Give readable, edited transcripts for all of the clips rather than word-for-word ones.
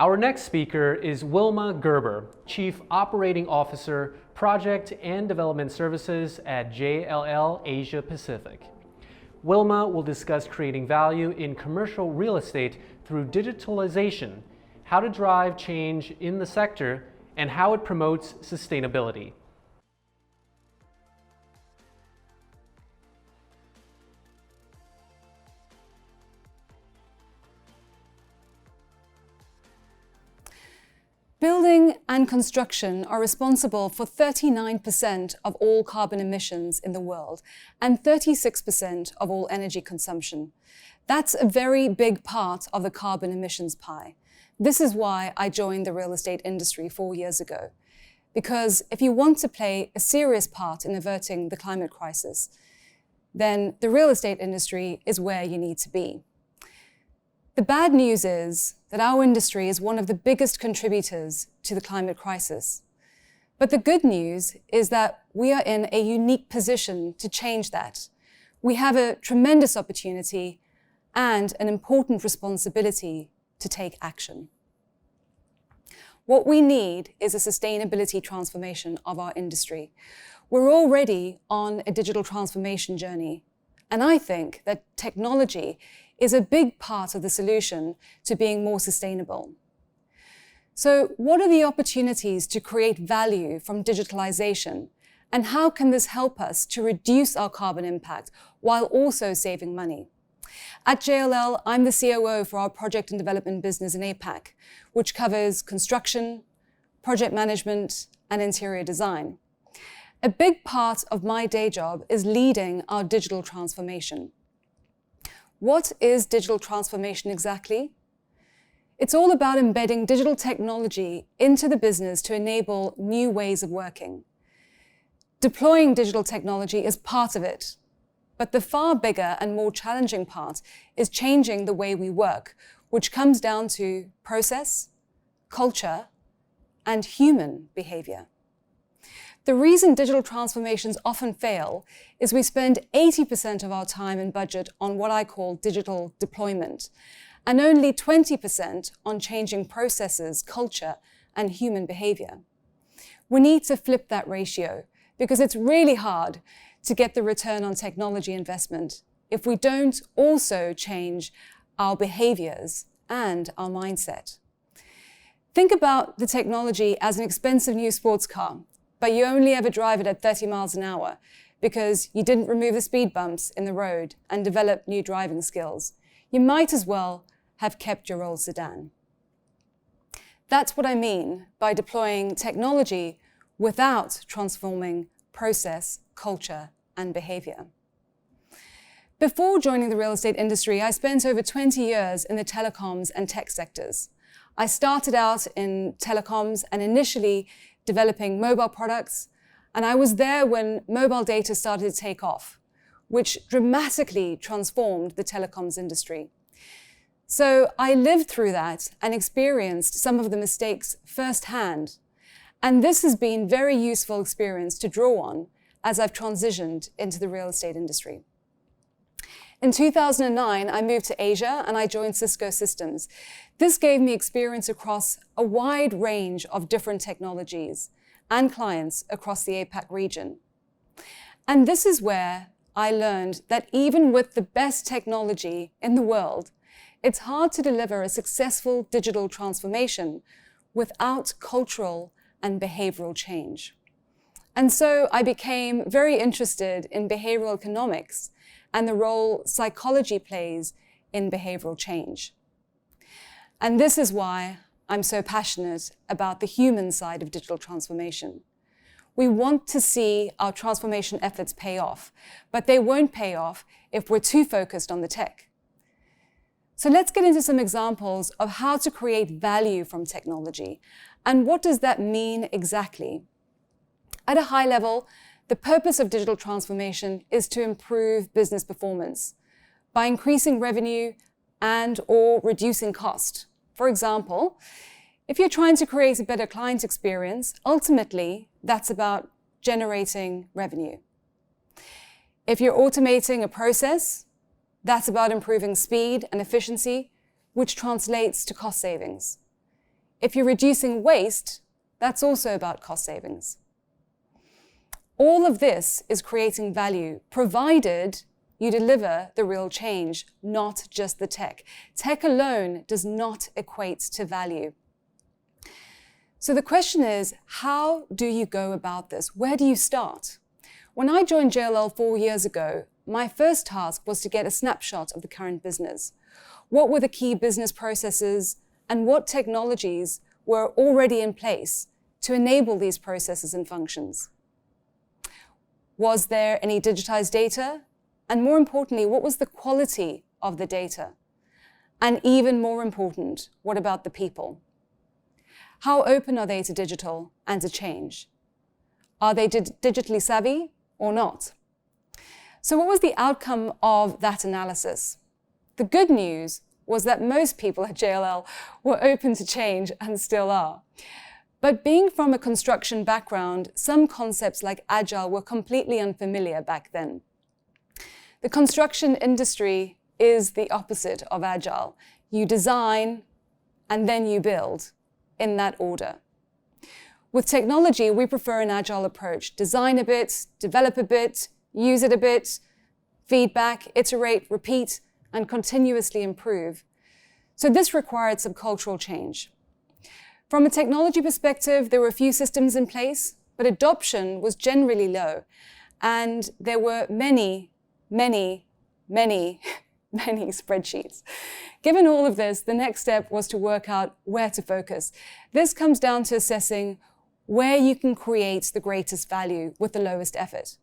Our next speaker is Wilma Gerber, Chief Operating Officer, Project and Development Services at JLL Asia Pacific. Wilma will discuss creating value in commercial real estate through digitalization, how to drive change in the sector, and how it promotes sustainability. Building and construction are responsible for 39% of all carbon emissions in the world and 36% of all energy consumption. That's a very big part of the carbon emissions pie. This is why I joined the real estate industry 4 years ago. Because if you want to play a serious part in averting the climate crisis, then the real estate industry is where you need to be. The bad news is that our industry is one of the biggest contributors to the climate crisis. But the good news is that we are in a unique position to change that. We have a tremendous opportunity and an important responsibility to take action. What we need is a sustainability transformation of our industry. We're already on a digital transformation journey, and I think that technology is a big part of the solution to being more sustainable. So what are the opportunities to create value from digitalization? And how can this help us to reduce our carbon impact while also saving money? At JLL, I'm the COO for our project and development business in APAC, which covers construction, project management, and interior design. A big part of my day job is leading our digital transformation. What is digital transformation exactly? It's all about embedding digital technology into the business to enable new ways of working. Deploying digital technology is part of it, but the far bigger and more challenging part is changing the way we work, which comes down to process, culture, and human behavior. The reason digital transformations often fail is we spend 80% of our time and budget on what I call digital deployment, and only 20% on changing processes, culture, and human behavior. We need to flip that ratio because it's really hard to get the return on technology investment if we don't also change our behaviors and our mindset. Think about the technology as an expensive new sports car, but you only ever drive it at 30 miles an hour because you didn't remove the speed bumps in the road and develop new driving skills. You might as well have kept your old sedan. That's what I mean by deploying technology without transforming process, culture, and behavior. Before joining the real estate industry, I spent over 20 years in the telecoms and tech sectors. I started out in telecoms and initially developing mobile products, and I was there when mobile data started to take off, which dramatically transformed the telecoms industry. So I lived through that and experienced some of the mistakes firsthand, and this has been very useful experience to draw on as I've transitioned into the real estate industry. In 2009, I moved to Asia and I joined Cisco Systems. This gave me experience across a wide range of different technologies and clients across the APAC region. And this is where I learned that even with the best technology in the world, it's hard to deliver a successful digital transformation without cultural and behavioral change. And so I became very interested in behavioral economics and the role psychology plays in behavioral change. And this is why I'm so passionate about the human side of digital transformation. We want to see our transformation efforts pay off, but they won't pay off if we're too focused on the tech. So let's get into some examples of how to create value from technology. And what does that mean exactly? At a high level, the purpose of digital transformation is to improve business performance by increasing revenue and/or reducing cost. For example, if you're trying to create a better client experience, ultimately, that's about generating revenue. If you're automating a process, that's about improving speed and efficiency, which translates to cost savings. If you're reducing waste, that's also about cost savings. All of this is creating value, provided you deliver the real change, not just the tech. Tech alone does not equate to value. So the question is, how do you go about this? Where do you start? When I joined JLL 4 years ago, my first task was to get a snapshot of the current business. What were the key business processes and what technologies were already in place to enable these processes and functions? Was there any digitized data? And more importantly, what was the quality of the data? And even more important, what about the people? How open are they to digital and to change? Are they digitally savvy or not? So what was the outcome of that analysis? The good news was that most people at JLL were open to change and still are. But being from a construction background, some concepts like Agile were completely unfamiliar back then. The construction industry is the opposite of Agile. You design and then you build, in that order. With technology, we prefer an Agile approach. Design a bit, develop a bit, use it a bit, feedback, iterate, repeat, and continuously improve. So this required some cultural change. From a technology perspective, there were a few systems in place, but adoption was generally low. And there were many spreadsheets. Given all of this, the next step was to work out where to focus. This comes down to assessing where you can create the greatest value with the lowest effort.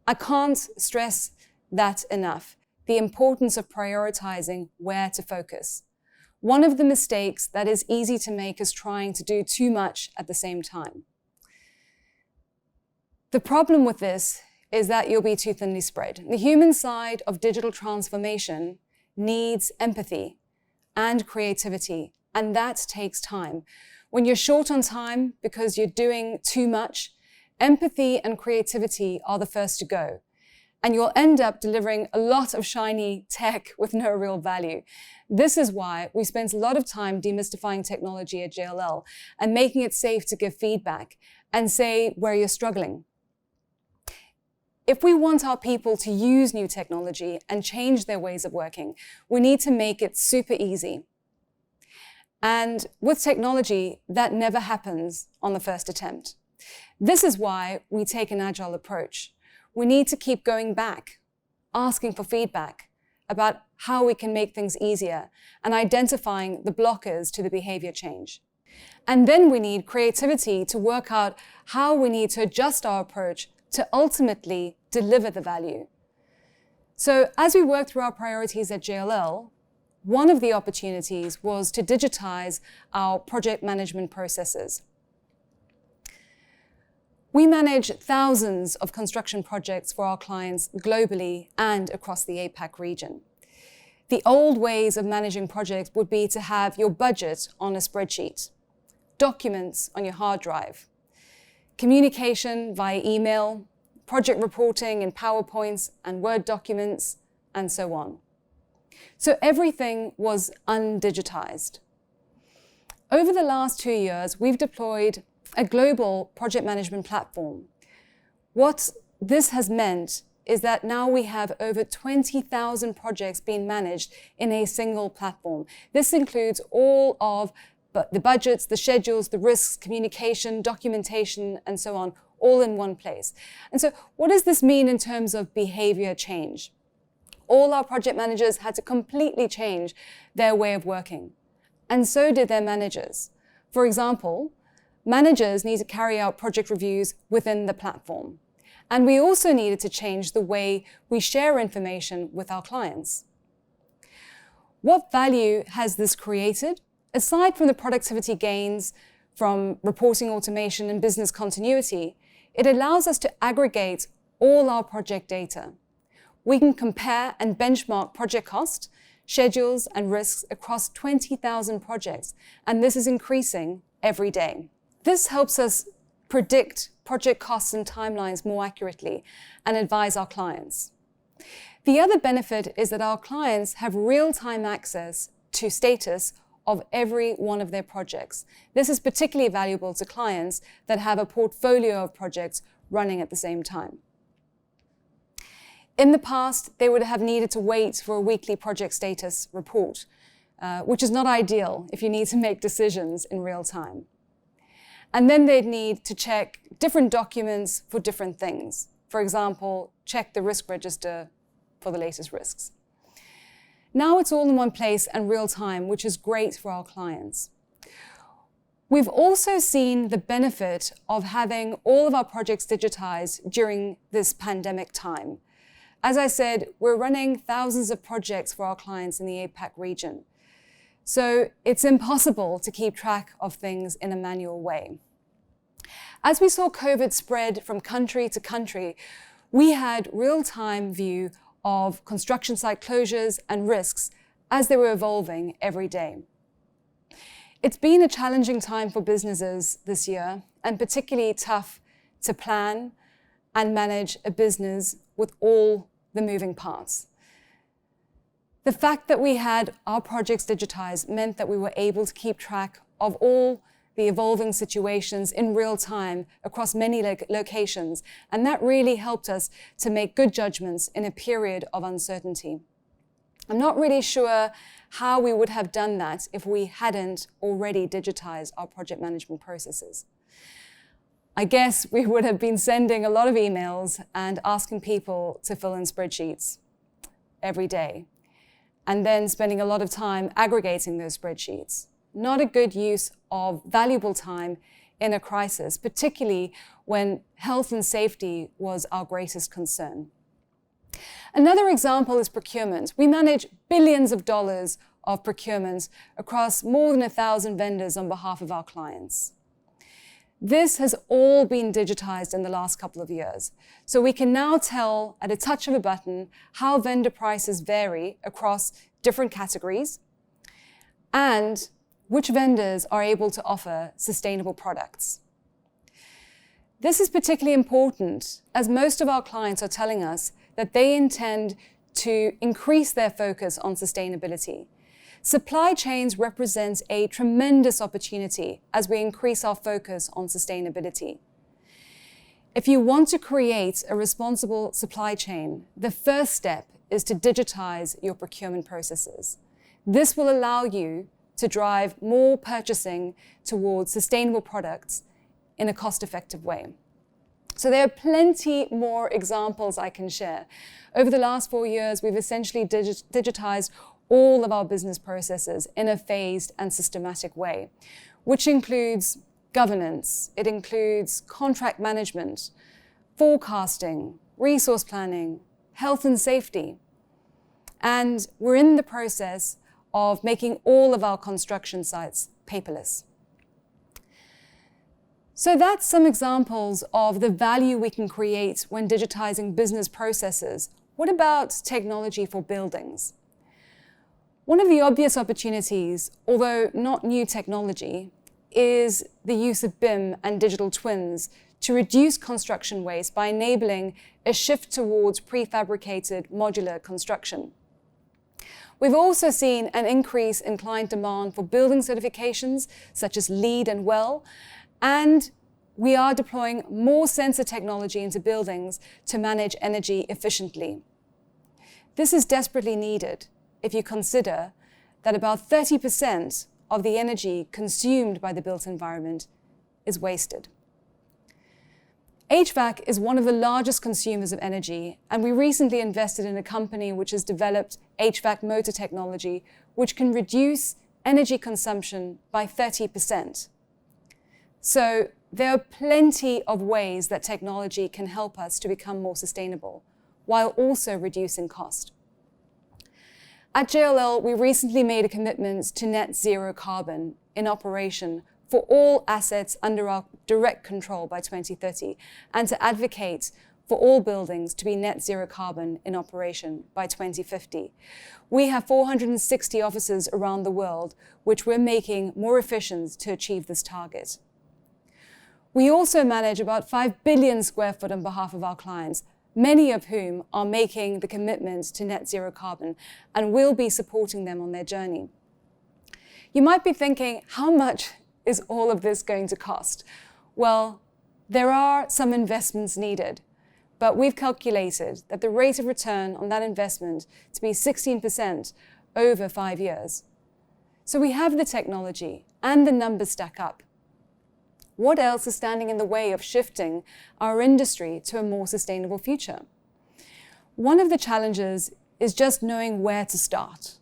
I can't stress that enough, the importance of prioritizing where to focus. One of the mistakes that is easy to make is trying to do too much at the same time. The problem with this is that you'll be too thinly spread. The human side of digital transformation needs empathy and creativity, and that takes time. When you're short on time because you're doing too much, empathy and creativity are the first to go. And you'll end up delivering a lot of shiny tech with no real value. This is why we spent a lot of time demystifying technology at JLL and making it safe to give feedback and say where you're struggling. If we want our people to use new technology and change their ways of working, we need to make it super easy. And with technology, that never happens on the first attempt. This is why we take an Agile approach. We need to keep going back, asking for feedback about how we can make things easier and identifying the blockers to the behavior change. And then we need creativity to work out how we need to adjust our approach to ultimately deliver the value. So as we work through our priorities at JLL, one of the opportunities was to digitize our project management processes. We manage thousands of construction projects for our clients globally and across the APAC region. The old ways of managing projects would be to have your budget on a spreadsheet, documents on your hard drive, communication via email, project reporting in PowerPoints and Word documents, and so on. So everything was undigitized. Over the last 2 years, we've deployed a global project management platform. What this has meant is that now we have over 20,000 projects being managed in a single platform. This includes all of the budgets, the schedules, the risks, communication, documentation, and so on, all in one place. And so what does this mean in terms of behavior change? All our project managers had to completely change their way of working, and so did their managers. For example, managers need to carry out project reviews within the platform. And we also needed to change the way we share information with our clients. What value has this created? Aside from the productivity gains from reporting automation and business continuity, it allows us to aggregate all our project data. We can compare and benchmark project cost, schedules, and risks across 20,000 projects, and this is increasing every day. This helps us predict project costs and timelines more accurately and advise our clients. The other benefit is that our clients have real-time access to status of every one of their projects. This is particularly valuable to clients that have a portfolio of projects running at the same time. In the past, they would have needed to wait for a weekly project status report, which is not ideal if you need to make decisions in real time. And then they'd need to check different documents for different things. For example, check the risk register for the latest risks. Now it's all in one place and real time, which is great for our clients. We've also seen the benefit of having all of our projects digitized during this pandemic time. As I said, we're running thousands of projects for our clients in the APAC region. So it's impossible to keep track of things in a manual way. As we saw COVID spread from country to country, we had real-time view of construction site closures and risks as they were evolving every day. It's been a challenging time for businesses this year, and particularly tough to plan and manage a business with all the moving parts. The fact that we had our projects digitized meant that we were able to keep track of all the evolving situations in real time across many locations, and that really helped us to make good judgments in a period of uncertainty. I'm not really sure how we would have done that if we hadn't already digitized our project management processes. I guess we would have been sending a lot of emails and asking people to fill in spreadsheets every day, and then spending a lot of time aggregating those spreadsheets. Not a good use of valuable time in a crisis, particularly when health and safety was our greatest concern. Another example is procurement. We manage billions of dollars of procurement across more than 1,000 vendors on behalf of our clients. This has all been digitized in the last couple of years. So we can now tell at a touch of a button how vendor prices vary across different categories and which vendors are able to offer sustainable products. This is particularly important as most of our clients are telling us that they intend to increase their focus on sustainability. Supply chains represent a tremendous opportunity as we increase our focus on sustainability. If you want to create a responsible supply chain, the first step is to digitize your procurement processes. This will allow you to drive more purchasing towards sustainable products in a cost-effective way. So there are plenty more examples I can share. Over the last 4 years, we've essentially digitized all of our business processes in a phased and systematic way, which includes governance, it includes contract management, forecasting, resource planning, health and safety. And we're in the process of making all of our construction sites paperless. So that's some examples of the value we can create when digitizing business processes. What about technology for buildings? One of the obvious opportunities, although not new technology, is the use of BIM and digital twins to reduce construction waste by enabling a shift towards prefabricated modular construction. We've also seen an increase in client demand for building certifications, such as LEED and WELL, and we are deploying more sensor technology into buildings to manage energy efficiently. This is desperately needed if you consider that about 30% of the energy consumed by the built environment is wasted. HVAC is one of the largest consumers of energy, and we recently invested in a company which has developed HVAC motor technology, which can reduce energy consumption by 30%. So there are plenty of ways that technology can help us to become more sustainable, while also reducing cost. At JLL, we recently made a commitment to net zero carbon in operation for all assets under our direct control by 2030, and to advocate for all buildings to be net zero carbon in operation by 2050. We have 460 offices around the world, which we're making more efficient to achieve this target. We also manage about 5 billion square foot on behalf of our clients, many of whom are making the commitment to net zero carbon, and will be supporting them on their journey. You might be thinking, how much is all of this going to cost? Well, there are some investments needed, but we've calculated that the rate of return on that investment to be 16% over 5 years. So we have the technology and the numbers stack up. What else is standing in the way of shifting our industry to a more sustainable future? One of the challenges is just knowing where to start.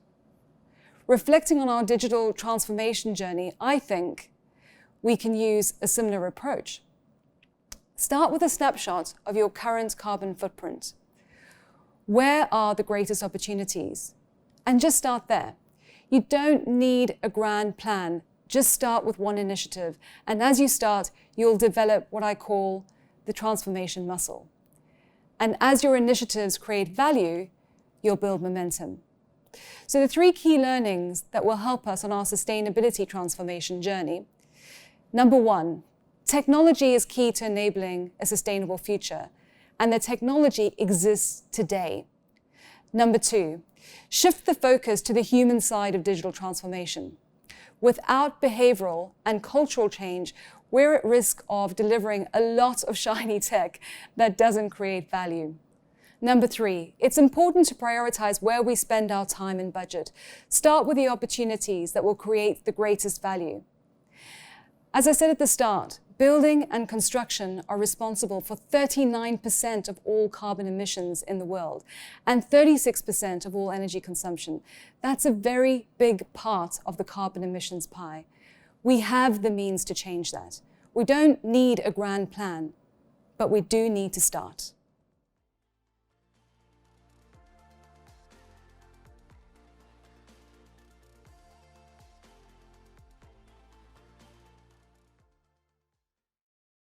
Reflecting on our digital transformation journey, I think we can use a similar approach. Start with a snapshot of your current carbon footprint. Where are the greatest opportunities? And just start there. You don't need a grand plan. Just start with one initiative. And as you start, you'll develop what I call the transformation muscle. And as your initiatives create value, you'll build momentum. So the 3 key learnings that will help us on our sustainability transformation journey. Number 1, technology is key to enabling a sustainable future, and the technology exists today. Number 2, shift the focus to the human side of digital transformation. Without behavioral and cultural change, we're at risk of delivering a lot of shiny tech that doesn't create value. Number 3, it's important to prioritize where we spend our time and budget. Start with the opportunities that will create the greatest value. As I said at the start, building and construction are responsible for 39% of all carbon emissions in the world and 36% of all energy consumption. That's a very big part of the carbon emissions pie. We have the means to change that. We don't need a grand plan, but we do need to start.